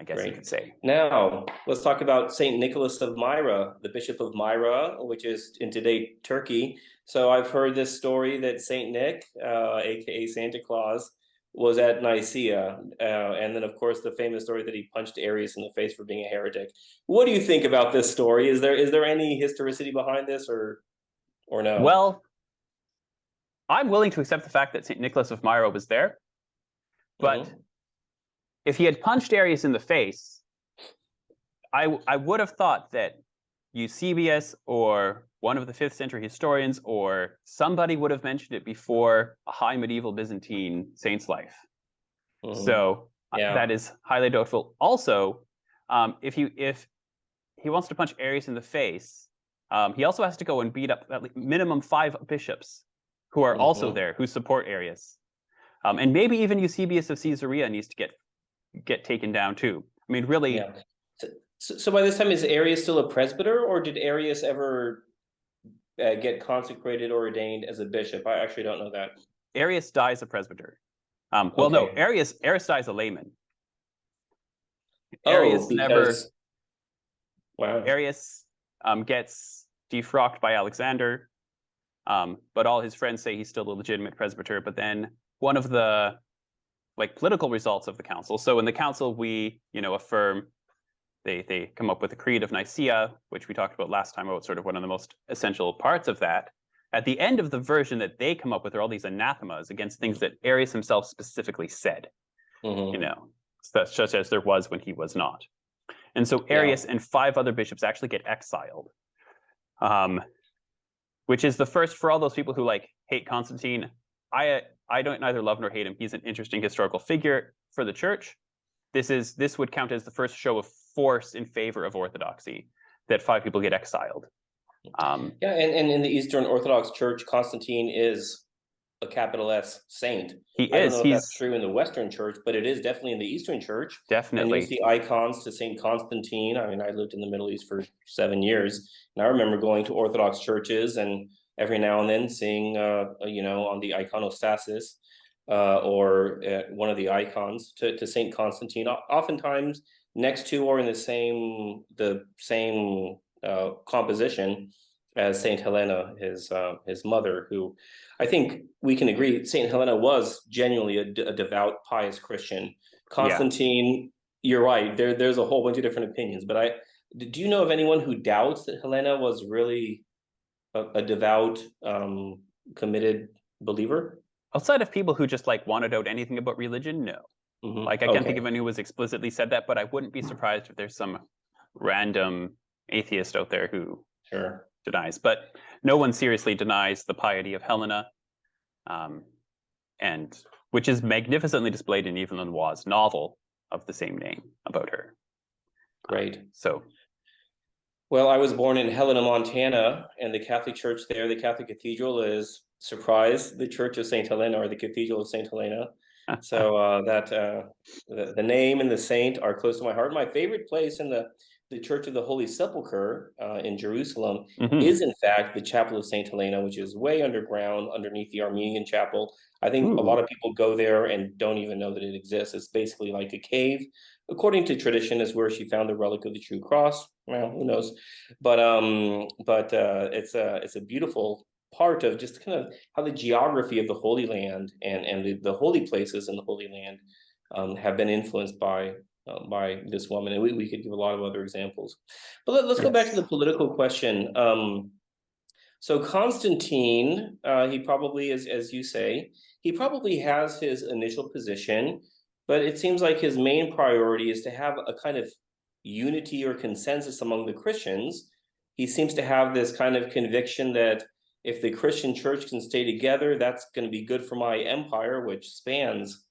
I guess you Great. could say. Now, let's talk about Saint Nicholas of Myra, the Bishop of Myra, which is in today Turkey. So I've heard this story that Saint Nick, aka Santa Claus, was at Nicea, and then of course the famous story that he punched Arius in the face for being a heretic. What do you think about this story? Is there any historicity behind this, or no? Well, I'm willing to accept the fact that St. Nicholas of Myra was there, but Hmm. if he had punched Arius in the face, I would have thought that Eusebius or one of the 5th century historians or somebody would have mentioned it before a high medieval Byzantine saint's life. Hmm. So Yeah. that is highly doubtful. Also, if he wants to punch Arius in the face, he also has to go and beat up at least minimum 5 bishops who are also Hmm. there, who support Arius. And maybe even Eusebius of Caesarea needs to get taken down too. I mean, really, Yeah. So by this time, is Arius still a presbyter, or did Arius ever get consecrated or ordained as a bishop? I actually don't know that. Arius dies a presbyter. Well, no, Okay. Arius dies a layman. Oh, Arius never. because wow. Arius gets defrocked by Alexander, but all his friends say he's still a legitimate presbyter. But then one of the political results of the council. So in the council, we affirm they come up with the Creed of Nicea, which we talked about last time about sort of one of the most essential parts of that. At the end of the version that they come up with are all these anathemas against things that Arius himself specifically said, Hmm. such as there was when he was not. And so Yeah. Arius and 5 other bishops actually get exiled, um, which is the first for all those people who hate Constantine. I don't neither love nor hate him. He's an interesting historical figure for the church. This would count as the first show of force in favor of orthodoxy, that 5 people get exiled. Yeah, and in the Eastern Orthodox Church, Constantine is a capital S saint. He I don't is. know if that's He's true in the Western Church, but it is definitely in the Eastern Church. And you'll definitely. see icons to Saint Constantine. I mean, I lived in the Middle East for 7 years, and I remember going to Orthodox churches and every now and then seeing, on the iconostasis or one of the icons to Saint Constantine. Oftentimes next to or in the same composition as Saint Helena, his mother, who I think we can agree Saint Helena was genuinely a devout, pious Christian. Yeah. Constantine, you're right. There's a whole bunch of different opinions, but do you know of anyone who doubts that Helena was really a devout, committed believer? Outside of people who just want to doubt anything about religion, no. Hmm. I can't think of Okay, anyone who has explicitly said that, but I wouldn't be surprised if there's some random atheist out there who sure. denies. But no one seriously denies the piety of Helena, um, and which is magnificently displayed in Evelyn Lenoir's novel of the same name about her. Great. So Well, I was born in Helena, Montana, and the Catholic Church there, the Catholic Cathedral is, surprise, the Church of St. Helena or the Cathedral of St. Helena. So the name and the saint are close to my heart. My favorite place in the Church of the Holy Sepulchre in Jerusalem mhm. is, in fact, the Chapel of St. Helena, which is way underground underneath the Armenian Chapel. I think a lot Ooh, of people go there and don't even know that it exists. It's basically like a cave. According to tradition, is where she found the relic of the true cross. Well, who knows? But it's a beautiful part of just kind of how the geography of the Holy Land and the holy places in the Holy Land have been influenced by this woman, and we could give a lot of other examples. But let's go back to yes. the political question. So Constantine, he probably, as you say, he probably has his initial position, but it seems like his main priority is to have a kind of unity or consensus among the Christians. He seems to have this kind of conviction that if the Christian church can stay together, that's going to be good for my empire, which spans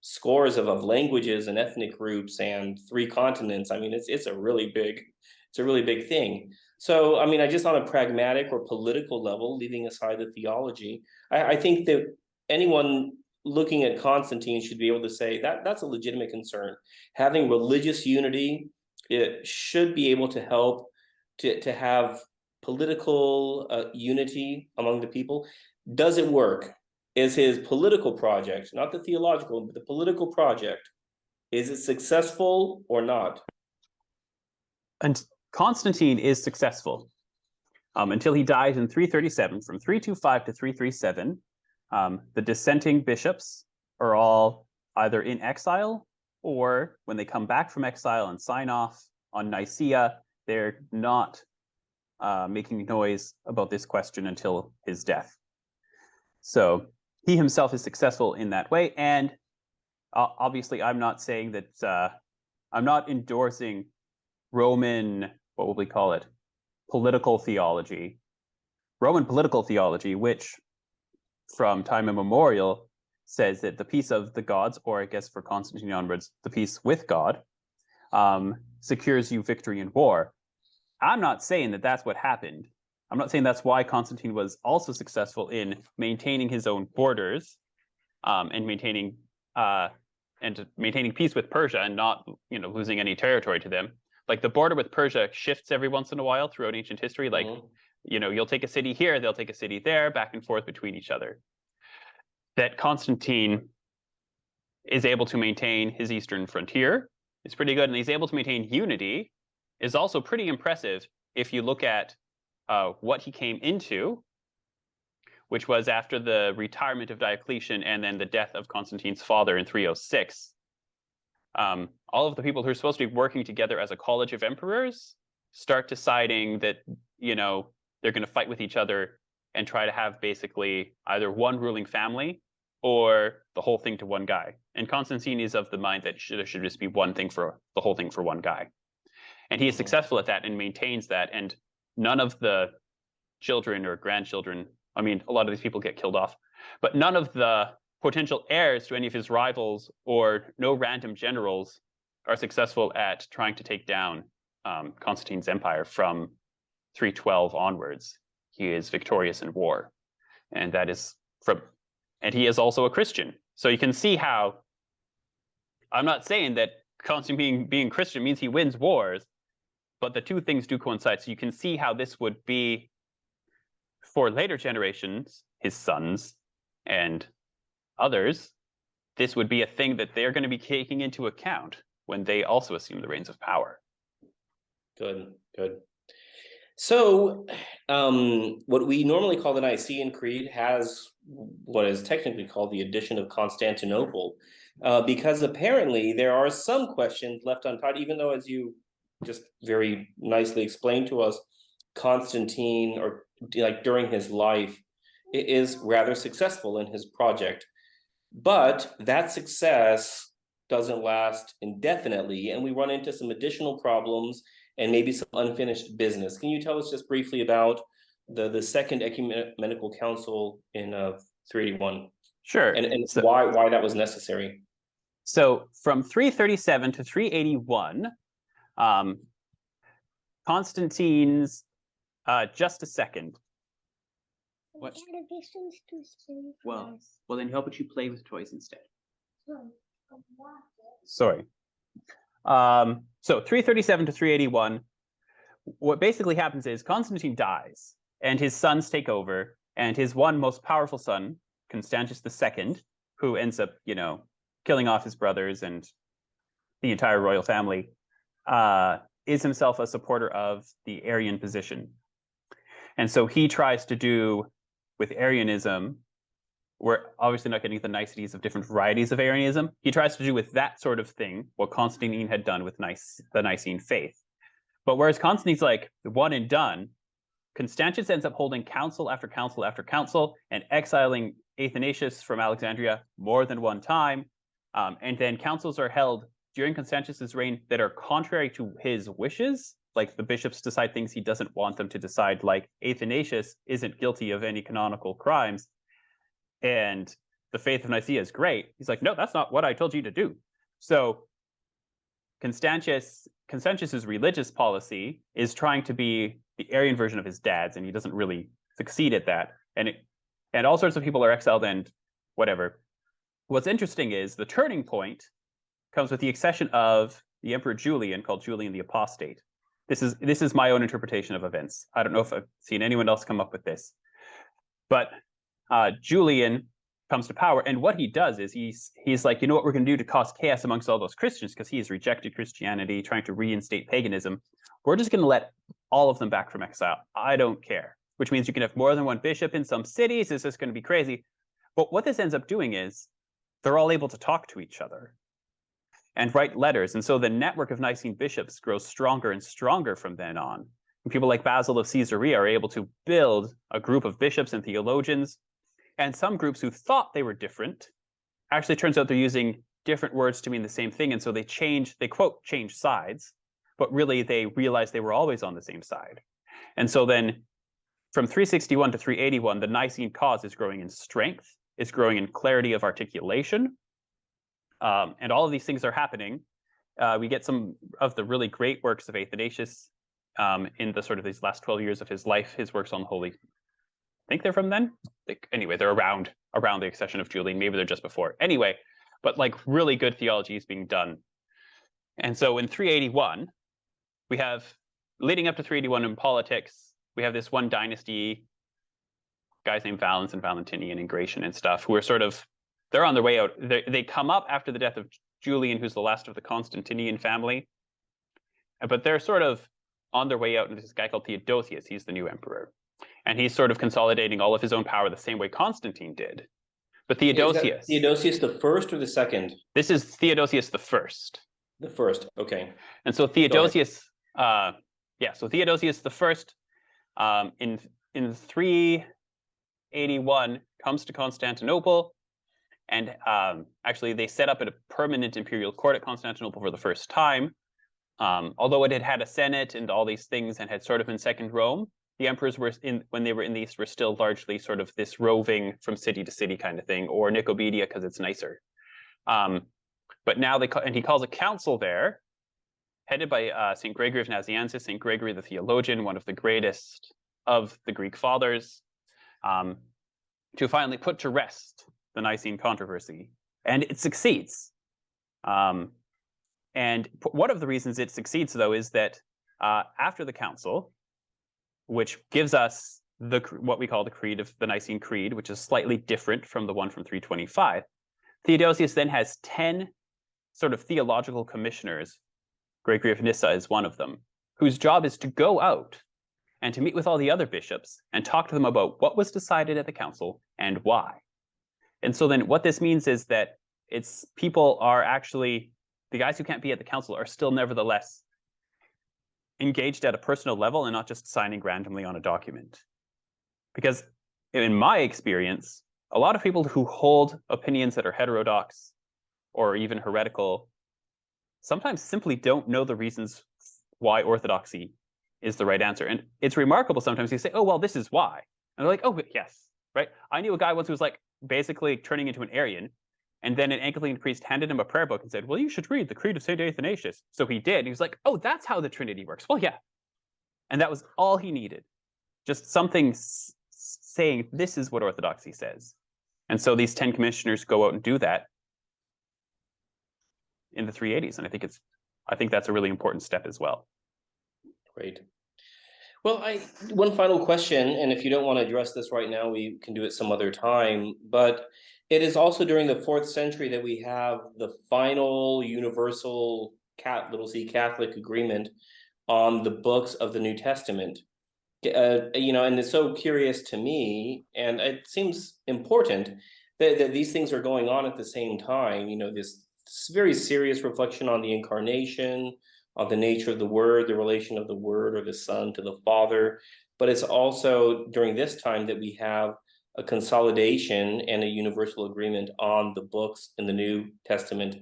scores of languages and ethnic groups and 3 continents. I mean, it's a really big thing. So, I mean, I just on a pragmatic or political level, leaving aside the theology, I think that anyone looking at Constantine should be able to say that that's a legitimate concern. Having religious unity, it should be able to help to have political unity among the people. Does it work? Is his political project, not the theological, but the political project, Is it successful or not? And Constantine is successful until he dies in 337. From 325 to 337, the dissenting bishops are all either in exile, or when they come back from exile and sign off on Nicea, they're not making noise about this question until his death. So he himself is successful in that way. And obviously, I'm not saying that I'm not endorsing Roman, what would we call it? Political theology. Roman political theology, which from time immemorial says that the peace of the gods, or I guess for Constantine onwards, the peace with God, secures you victory in war. I'm not saying that that's what happened. I'm not saying that's why Constantine was also successful in maintaining his own borders, and maintaining peace with Persia and not, losing any territory to them. Like the border with Persia shifts every once in a while throughout ancient history. Like, you'll take a city here, they'll take a city there, back and forth between each other. That Constantine is able to maintain his eastern frontier is pretty good, and he's able to maintain unity is also pretty impressive if you look at what he came into, which was after the retirement of Diocletian and then the death of Constantine's father in 306. All of the people who are supposed to be working together as a college of emperors start deciding that, they're going to fight with each other and try to have basically either one ruling family or the whole thing to one guy. And Constantine is of the mind that there should just be one thing for the whole thing for one guy. And he is successful at that and maintains that. And none of the children or grandchildren, I mean, a lot of these people get killed off, but none of the potential heirs to any of his rivals or no random generals are successful at trying to take down Constantine's empire from 312 onwards. He is victorious in war. And that is and he is also a Christian. So you can see how, I'm not saying that Constantine being Christian means he wins wars, but the two things do coincide. So you can see how this would be for later generations, his sons and others. This would be a thing that they're going to be taking into account when they also assume the reins of power. Good. So what we normally call the Nicene Creed has what is technically called the addition of Constantinople, because apparently there are some questions left untied, even though, as you just very nicely explained to us, Constantine, or like during his life, is rather successful in his project. But that success doesn't last indefinitely, and we run into some additional problems and maybe some unfinished business. Can you tell us just briefly about the Second Ecumenical Council in 381? Sure. And why that was necessary? So from 337 to 381, Constantine's, just a second. What? Well, then how about you play with toys instead? Sorry. So 337 to 381, what basically happens is Constantine dies and his sons take over, and his one most powerful son, Constantius II, who ends up, killing off his brothers and the entire royal family, is himself a supporter of the Arian position. And so he tries to do with Arianism, we're obviously not getting the niceties of different varieties of Arianism. He tries to do with that sort of thing what Constantine had done with the Nicene faith. But whereas Constantine's like one and done, Constantius ends up holding council after council after council and exiling Athanasius from Alexandria more than one time. And then councils are held during Constantius's reign that are contrary to his wishes. Like the bishops decide things he doesn't want them to decide, like Athanasius isn't guilty of any canonical crimes, and the faith of Nicea is great. He's like, no, that's not what I told you to do. So Constantius's religious policy is trying to be the Arian version of his dad's, and he doesn't really succeed at that. And all sorts of people are exiled and whatever. What's interesting is the turning point comes with the accession of the Emperor Julian, called Julian the Apostate. This is my own interpretation of events. I don't know if I've seen anyone else come up with this, but Julian comes to power. And what he does is he's like, you know what we're going to do to cause chaos amongst all those Christians, because he has rejected Christianity, trying to reinstate paganism. We're just going to let all of them back from exile. I don't care. Which means you can have more than one bishop in some cities. It's just going to be crazy. But what this ends up doing is they're all able to talk to each other and write letters. And so the network of Nicene bishops grows stronger and stronger from then on. And people like Basil of Caesarea are able to build a group of bishops and theologians. And some groups who thought they were different, actually turns out they're using different words to mean the same thing. And so they quote, change sides, but really they realized they were always on the same side. And so then from 361 to 381, the Nicene cause is growing in strength, it's growing in clarity of articulation. And all of these things are happening. We get some of the really great works of Athanasius in the sort of these last 12 years of his life, his works on the Holy. I think they're from then. Anyway, they're around the accession of Julian. Maybe they're just before. Anyway, but like really good theology is being done. And so in 381, we have, leading up to 381 in politics, we have this one dynasty, guys named Valens and Valentinian and Gratian and stuff, who are sort of, they're on their way out. They come up after the death of Julian, who's the last of the Constantinian family. But they're sort of on their way out, and this guy called Theodosius, he's the new emperor. And he's sort of consolidating all of his own power the same way Constantine did. But Theodosius... Theodosius the first or the second? This is Theodosius the first. The first, okay. And so Theodosius... so Theodosius the first, in 381, comes to Constantinople. And actually, they set up a permanent imperial court at Constantinople for the first time. Although it had had a senate and all these things and had sort of been second Rome, the emperors were when they were in the East were still largely sort of this roving from city to city kind of thing, or Nicomedia because it's nicer. But now he calls a council there, headed by St. Gregory of Nazianzus, St. Gregory the theologian, one of the greatest of the Greek fathers, to finally put to rest the Nicene controversy. And it succeeds. And one of the reasons it succeeds, though, is that after the council, which gives us what we call the Nicene Creed, which is slightly different from the one from 325, Theodosius then has 10 sort of theological commissioners. Gregory of Nyssa is one of them, whose job is to go out and to meet with all the other bishops and talk to them about what was decided at the council and why. And so then what this means is that people are actually, the guys who can't be at the council are still nevertheless engaged at a personal level and not just signing randomly on a document. Because in my experience, a lot of people who hold opinions that are heterodox or even heretical sometimes simply don't know the reasons why orthodoxy is the right answer. And it's remarkable sometimes you say, oh, well, this is why. And they're like, oh, yes, right? I knew a guy once who was like basically turning into an Arian. And then an Anglican priest handed him a prayer book and said, well, you should read the Creed of St. Athanasius. So he did. And he was like, oh, that's how the Trinity works. Well, yeah. And that was all he needed. Just something saying, this is what orthodoxy says. And so these 10 commissioners go out and do that in the 380s. And I think that's a really important step as well. Great. Well, one final question, and if you don't want to address this right now, we can do it some other time, but it is also during the 4th century that we have the final universal little c Catholic agreement on the books of the New Testament. And it's so curious to me, and it seems important that these things are going on at the same time. This very serious reflection on the incarnation, on the nature of the Word, the relation of the Word or the Son to the Father. But it's also during this time that we have a consolidation and a universal agreement on the books in the New Testament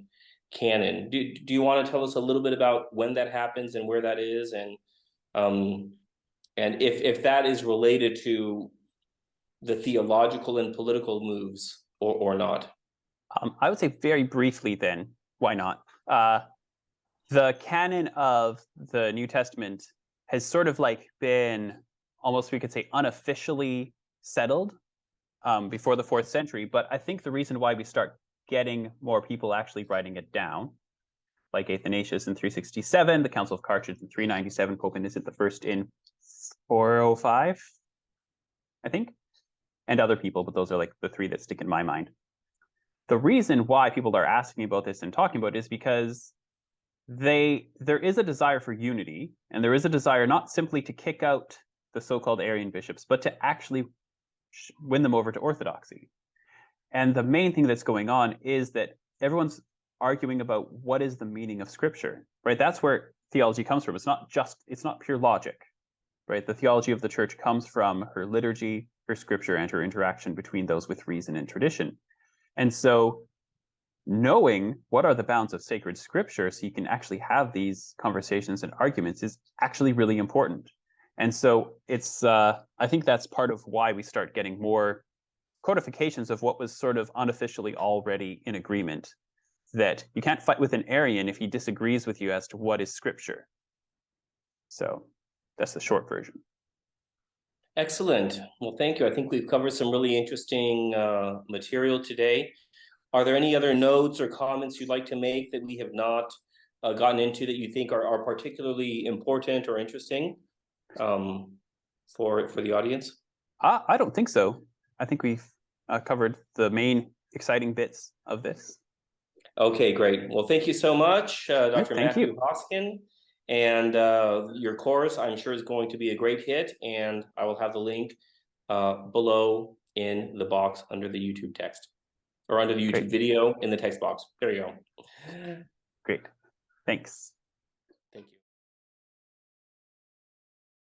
canon. Do you want to tell us a little bit about when that happens and where that is, and if that is related to the theological and political moves or not? I would say very briefly then, why not? The canon of the New Testament has sort of like been almost, we could say, unofficially settled before the 4th century. But I think the reason why we start getting more people actually writing it down, like Athanasius in 367, the Council of Carthage in 397, Pope Innocent the First in 405, I think, and other people, but those are like the three that stick in my mind. The reason why people are asking about this and talking about it is because there is a desire for unity, and there is a desire not simply to kick out the so-called Arian bishops, but to actually win them over to orthodoxy. And the main thing that's going on is that everyone's arguing about what is the meaning of Scripture, right? That's where theology comes from. It's not pure logic, right? The theology of the church comes from her liturgy, her Scripture, and her interaction between those with reason and tradition. And so knowing what are the bounds of sacred Scripture so you can actually have these conversations and arguments is actually really important. And so it's I think that's part of why we start getting more codifications of what was sort of unofficially already in agreement, that you can't fight with an Arian if he disagrees with you as to what is Scripture. So that's the short version. Excellent. Well, thank you. I think we've covered some really interesting material today. Are there any other notes or comments you'd like to make that we have not gotten into that you think are particularly important or interesting for the audience? I don't think so. I think we've covered the main exciting bits of this. Okay, great. Well, thank you so much, Dr. Thank Matthew you. Hoskin. And your course, I'm sure, is going to be a great hit. And I will have the link below in the box under the YouTube text, or under the YouTube video in the text box. There you go. Great. Thanks.